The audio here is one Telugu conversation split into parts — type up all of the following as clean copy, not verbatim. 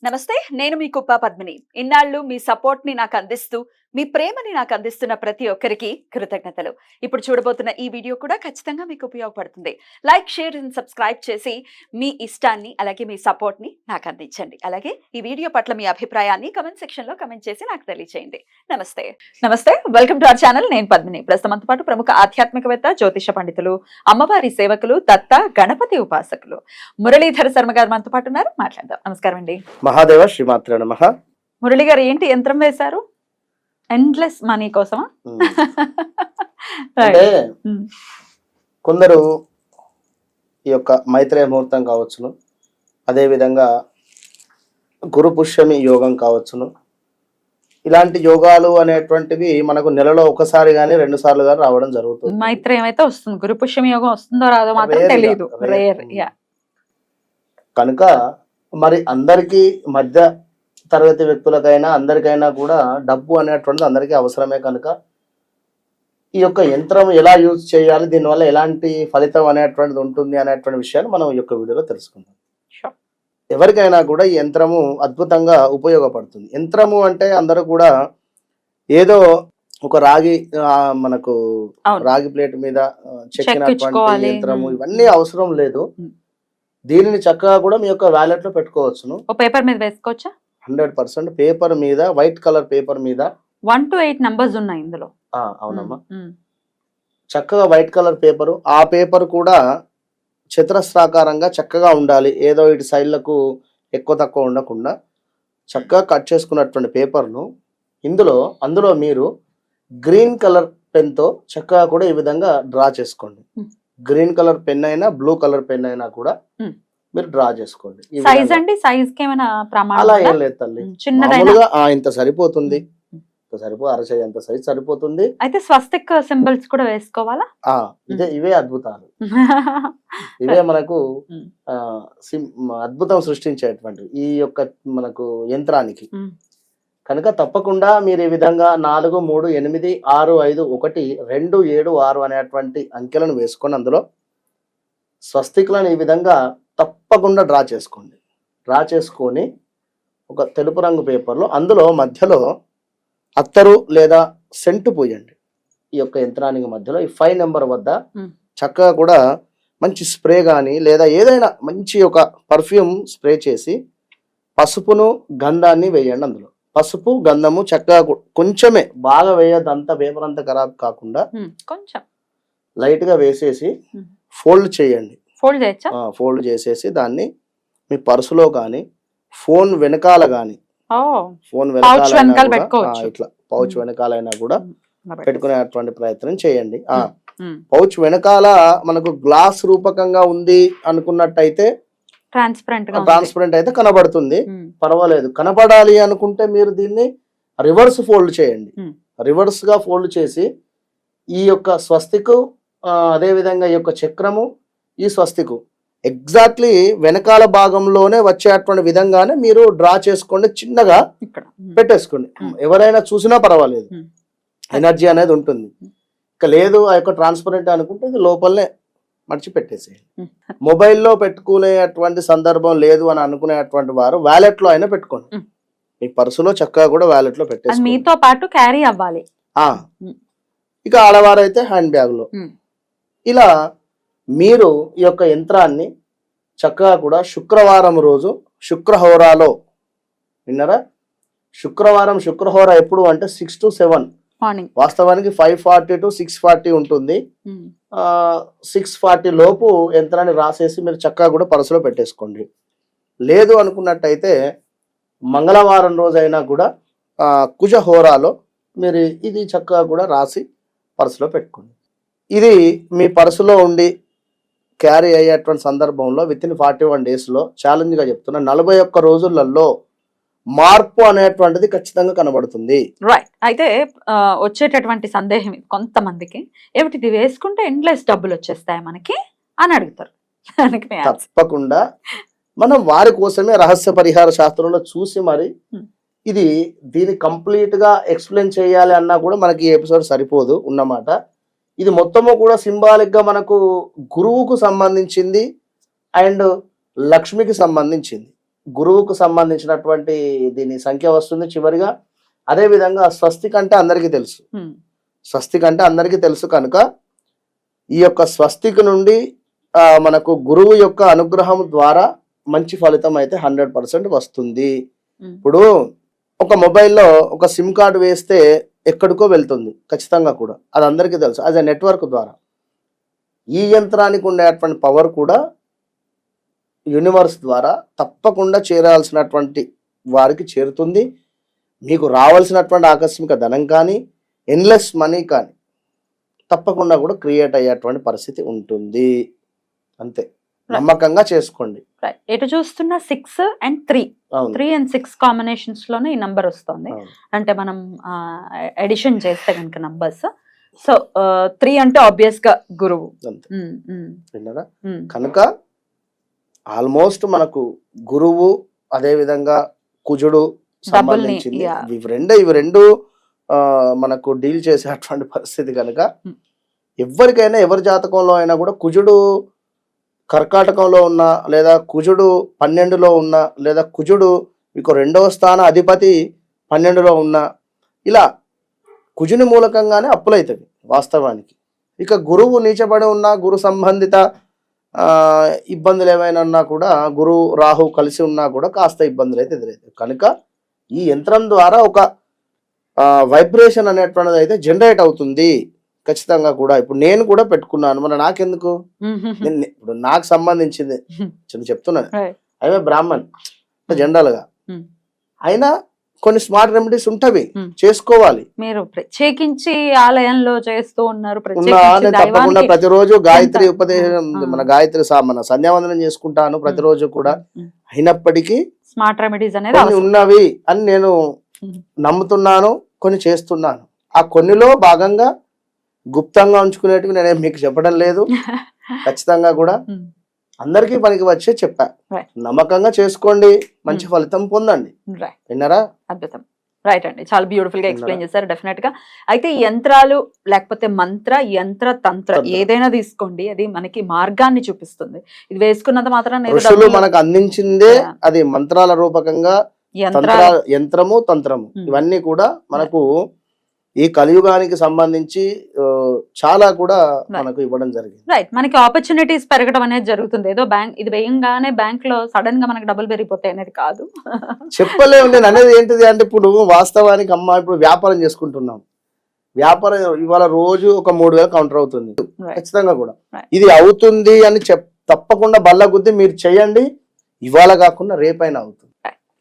నమస్తే, నేను మీ కుప్ప పద్మిని. ఇన్నాళ్ళు మీ సపోర్ట్‌ని నాకందిస్తూ, మీ ప్రేమని నాకందిస్తున్న ప్రతి ఒక్కరికి కృతజ్ఞతలు. ఇప్పుడు చూడబోతున్న ఈ వీడియో కూడా ఖచ్చితంగా మీకు ఉపయోగపడుతుంది. లైక్, షేర్ అండ్ సబ్స్క్రైబ్ చేసి మీ ఇష్టాన్ని అలాగే మీ సపోర్ట్‌ని నాకందించండి. అలాగే ఈ వీడియో పట్ల మీ అభిప్రాయాన్ని కామెంట్ సెక్షన్‌లో కామెంట్ చేసి నాకు తెలియజేయండి. నమస్తే. నమస్తే. Welcome to our channel. నేను పద్మిని. ప్రస్తుతం మనతో పాటు ప్రముఖ ఆధ్యాత్మికవేత్త, జ్యోతిష పండితులు, అమ్మవారి సేవకులు, దత్త గణపతి ఉపాసకులు మురళీధర శర్మ గారు మనతో పాటు ఉన్నారు. మాట్లాడదాం. నమస్కారం అండి. మహాదేవ శ్రీమాత్రే నమః. మురళి గారు ఏంటి యంత్రం వేశారు? ఎండ్లెస్ మనీ కోసమా? అంటే కొందరు ఈ యొక్క మైత్రేయ ముహూర్తం కావచ్చును, అదే విధంగా గురు పుష్యమి యోగం కావచ్చును, ఇలాంటి యోగాలు అనేటువంటివి మనకు నెలలో ఒకసారి గానీ 2 సార్లు గానీ రావడం జరుగుతుంది. మైత్రేయం అయితే వస్తుంది, గురు పుష్యమి యోగం వస్తుందో రాదో మాత్రం తెలియదు. కనుక మరి అందరికీ మధ్య తరగతి వ్యక్తులకైనా అందరికైనా కూడా డబ్బు అనేటువంటిది అందరికీ అవసరమే. కనుక ఈ యొక్క యంత్రం ఎలా యూజ్ చేయాలి, దీనివల్ల ఎలాంటి ఫలితం అనేటువంటిది ఉంటుంది అనేటువంటి విషయాన్ని మనం ఈ యొక్క వీడియోలో తెలుసుకుందాం. ఎవరికైనా కూడా ఈ యంత్రము అద్భుతంగా ఉపయోగపడుతుంది. యంత్రము అంటే అందరూ కూడా ఏదో ఒక రాగి మనకు రాగి ప్లేట్ మీద చెక్కినటువంటి యంత్రము ఇవన్నీ అవసరం లేదు. దీనిని చక్కగా కూడా మీ యొక్క వ్యాలెట్ లో పెట్టుకోవచ్చును. పేపర్ మీద వేసుకోవచ్చా? 100% పేపర్ మీద, వైట్ కలర్ పేపర్ మీద 1 to 8 నంబర్స్ ఉన్నాయి ఇందులో. అవునమ్మా. చక్కగా వైట్ కలర్ పేపరు, ఆ పేపర్ కూడా చతురస్రాకారంగా చక్కగా ఉండాలి. ఏదో ఇటు సైడ్లకు ఎక్కువ తక్కువ ఉండకుండా చక్కగా కట్ చేసుకున్నటువంటి పేపర్ను అందులో మీరు గ్రీన్ కలర్ పెన్తో చక్కగా కూడా ఈ విధంగా డ్రా చేసుకోండి. గ్రీన్ కలర్ పెన్ అయినా, బ్లూ కలర్ పెన్ అయినా కూడా మీరు డ్రా చేసుకోండి. అలా ఏం లేదు తల్లి, మామూలుగా ఇంత సరిపోతుంది, అరచేయి అంత సైజ్ సరిపోతుంది. అయితే స్వస్తిక్ సింబల్స్ కూడా వేసుకోవాలా? ఇవే అద్భుతాలు. ఇవే మనకు అద్భుతం సృష్టించేటువంటి ఈ యొక్క మనకు యంత్రానికి. కనుక తప్పకుండా మీరు ఈ విధంగా 4, 3, 8, 6, 5, 1, 2, 7, 6 అనేటువంటి అంకెలను వేసుకొని అందులో స్వస్తికులను ఈ విధంగా తప్పకుండా డ్రా చేసుకోండి. డ్రా చేసుకొని ఒక తెలుపు రంగు పేపర్లో అందులో మధ్యలో అత్తరు లేదా సెంటు పోయండి. ఈ యొక్క యంత్రానికి మధ్యలో ఈ 5 నెంబర్ వద్ద చక్కగా కూడా మంచి స్ప్రే కానీ లేదా ఏదైనా మంచి ఒక పర్ఫ్యూమ్ స్ప్రే చేసి పసుపును గంధాన్ని వేయండి. అందులో పసుపు గంధము చక్కగా కొంచెమే, బాగా వేయద్దు, అంత పేపర్ అంతా ఖరాబ్ కాకుండా కొంచెం లైట్ గా వేసేసి ఫోల్డ్ చేయండి. ఫోల్డ్ చేసేసి దాన్ని మీ పర్సులో కానీ, ఫోన్ వెనకాల కానీ, ఫోన్ వెనకాల ఇట్లా పౌచ్ వెనకాలైనా కూడా పెట్టుకునేటువంటి ప్రయత్నం చేయండి. పౌచ్ వెనకాల మనకు గ్లాస్ రూపకంగా ఉంది అనుకున్నట్టయితే ట్రాన్స్పరెంట్ అయితే కనబడుతుంది, పర్వాలేదు. కనబడాలి అనుకుంటే మీరు దీన్ని రివర్స్ ఫోల్డ్ చేయండి. రివర్స్ గా ఫోల్డ్ చేసి ఈ యొక్క స్వస్తికు, అదే విధంగా ఈ యొక్క చక్రము, ఈ స్వస్తికు ఎగ్జాక్ట్లీ వెనకాల భాగంలోనే వచ్చేటువంటి విధంగానే మీరు డ్రా చేసుకోండి. చిన్నగా పెట్టేసుకోండి. ఎవరైనా చూసినా పర్వాలేదు, ఎనర్జీ అనేది ఉంటుంది. ఇక లేదు ఆ యొక్క ట్రాన్స్పరెంట్ అనుకుంటే ఇది లోపలనే మర్చి పెట్టేసేయండి. మొబైల్లో పెట్టుకునేటువంటి సందర్భం లేదు అని అనుకునేటువంటి వారు వ్యాలెట్ లో అయినా పెట్టుకోండి. మీ పర్సులో చక్కగా కూడా వ్యాలెట్ లో పెట్టేసి మీతో పాటు క్యారీ అవ్వాలి. ఇక ఆడవారైతే హ్యాండ్ బ్యాగ్ లో. ఇలా మీరు ఈ యొక్క యంత్రాన్ని చక్కగా కూడా శుక్రవారం రోజు శుక్రహోరాలో, విన్నారా? శుక్రహోర ఎప్పుడు అంటే 6 to 7, వాస్తవానికి 5:40 to 6:40 ఉంటుంది. 6:40 లోపు యంత్రాన్ని రాసేసి మీరు చక్కగా కూడా పర్సులో పెట్టేసుకోండి. లేదు అనుకున్నట్టయితే మంగళవారం రోజైనా కూడా కుజహోరాలో మీరు ఇది చక్కగా కూడా రాసి పర్సులో పెట్టుకోండి. ఇది మీ పర్సులో ఉండి క్యారీ అయ్యేటువంటి సందర్భంలో వితిన్ 41 days ఛాలెంజ్గా చెప్తున్నా 41 రోజులలో మార్పు అనేటువంటిది ఖచ్చితంగా కనబడుతుంది. రైట్. అయితే వచ్చేటటువంటి సందేహం కొంతమందికి, ఏమిటి ఇది వేసుకుంటే ఎండ్లెస్ డబ్బులు వచ్చేస్తాయి మనకి అని అడుగుతారు. తప్పకుండా మనం వారి కోసమే రహస్య పరిహార శాస్త్రంలో చూసి మరి దీన్ని కంప్లీట్ గా ఎక్స్ప్లెయిన్ చేయాలి అన్నా కూడా మనకి ఈ ఎపిసోడ్ సరిపోదు ఉన్నమాట. ఇది మొత్తము కూడా సింబాలిక్ గా మనకు గురువుకు సంబంధించింది అండ్ లక్ష్మికి సంబంధించింది. గురువుకు సంబంధించినటువంటి దీని సంఖ్య వస్తుంది చివరిగా. అదే విధంగా స్వస్తిక్ అంటే అందరికీ తెలుసు, స్వస్తిక్ అంటే అందరికీ తెలుసు కనుక ఈ యొక్క స్వస్తిక్ నుండి మనకు గురువు యొక్క అనుగ్రహం ద్వారా మంచి ఫలితం అయితే 100% వస్తుంది. ఇప్పుడు ఒక మొబైల్లో ఒక సిమ్ కార్డు వేస్తే ఎక్కడికో వెళ్తుంది ఖచ్చితంగా కూడా, అది అందరికీ తెలుసు. అది నెట్వర్క్ ద్వారా ఈ యంత్రానికి ఉండేటువంటి పవర్ కూడా యూనివర్స్ ద్వారా తప్పకుండా చేరాల్సినటువంటి వారికి చేరుతుంది. మీకు రావాల్సినటువంటి ఆకస్మిక ధనం కానీ ఎన్లెస్ మనీ కానీ తప్పకుండా కూడా క్రియేట్ అయ్యేటువంటి పరిస్థితి ఉంటుంది. అంతే, నమ్మకంగా చేసుకోండి. ఎటు చూస్తున్న 6 and 3 and 6 కాంబినేషన్స్ లోనే ఈ నంబర్ వస్తుంది. అంటే మనం ఎడిషన్ చేస్తే కనుక నంబర్స్, సో 3 అంటే ఆబ్వియస్ గా గురువు. విన్నారా? కనుక ఆల్మోస్ట్ మనకు గురువు అదే విధంగా కుజుడు సంబంధించింది. ఇవి రెండు మనకు డీల్ చేసేటువంటి పరిస్థితి కనుక ఎవరికైనా ఎవరి జాతకంలో అయినా కూడా కుజుడు కర్కాటకంలో ఉన్నా, లేదా కుజుడు 12లో ఉన్నా, లేదా కుజుడు మీకు 2వ స్థాన అధిపతి 12లో ఉన్నా, ఇలా కుజుని మూలకంగానే అప్పులైతవి వాస్తవానికి. ఇక గురువు నీచబడి ఉన్నా, గురు సంబంధిత ఇబ్బందులు ఏమైనా ఉన్నా కూడా, గురు రాహు కలిసి ఉన్నా కూడా కాస్త ఇబ్బందులు అయితే ఎదురవుతాయి. కనుక ఈ యంత్రం ద్వారా ఒక వైబ్రేషన్ అనేటువంటిది అయితే జనరేట్ అవుతుంది ఖచ్చితంగా కూడా. ఇప్పుడు నేను కూడా పెట్టుకున్నాను, మన నాకెందుకు, ఇప్పుడు నాకు సంబంధించింది చెప్తున్నాను. అయినా బ్రాహ్మణ్ జనరల్ గా అయినా కొన్ని స్మార్ట్ రెమెడీస్ ఉంటవి, చేసుకోవాలి. మీరు ప్రత్యేకించి ఆలయంలో చేస్తూ ఉన్నారు. తప్పకుండా ప్రతిరోజు గాయత్రి ఉపదేశం, మన గాయత్రి మన సంధ్యావందనం చేసుకుంటాను ప్రతిరోజు కూడా. అయినప్పటికీ స్మార్ట్ రెమెడీస్ అనేది ఉన్నవి అని నేను నమ్ముతున్నాను, కొన్ని చేస్తున్నాను. ఆ కొన్నిలో భాగంగా గుప్తంగా ఉంచుకునేటివి నేనేం మీకు చెప్పడం లేదు. ఖచ్చితంగా కూడా అందరికీ పనికి వచ్చే చెప్పా. నమ్మకంగా చేసుకోండి, మంచి ఫలితం పొందండి. విన్నారా? అద్భుతం. రైట్ అండి, చాలా బ్యూటిఫుల్ గా ఎక్స్ప్లెయిన్ చేశారు. డెఫినెట్ గా అయితే యంత్రాలు లేకపోతే మంత్ర, యంత్ర, తంత్ర ఏదైనా తీసుకోండి, అది మనకి మార్గాన్ని చూపిస్తుంది. ఇది వేసుకున్నంత మాత్రం ఋషులు మనకు అందించిందే అది మంత్రాల రూపకంగా. యంత్రము, తంత్రము ఇవన్నీ కూడా మనకు ఈ కలియుగానికి సంబంధించి చాలా కూడా మనకు ఇవ్వడం జరిగింది. రైట్, మనకి ఆపర్చునిటీస్ పెరగడం అనేది జరుగుతుంది. ఏదో బ్యాంక్ ఇది వేయంగానే బ్యాంక్ లో సడన్ గా మనకి డబ్బులు పెరిగిపోతాయి అనేది కాదు. చెప్పలేము. నేను అనేది ఏంటిది అంటే, ఇప్పుడు వాస్తవానికి అమ్మ ఇప్పుడు వ్యాపారం చేసుకుంటున్నాం, వ్యాపారం ఇవాళ రోజు ఒక 3000 కౌంటర్ అవుతుంది ఖచ్చితంగా కూడా. ఇది అవుతుంది అని తప్పకుండా బల్ల గుద్ది మీరు చేయండి, ఇవాళ కాకుండా రేపైనా అవుతుంది.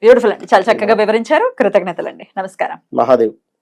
బ్యూటిఫుల్ అండి, చాలా చక్కగా వివరించారు. కృతజ్ఞతలండి. నమస్కారం. మహాదేవ్.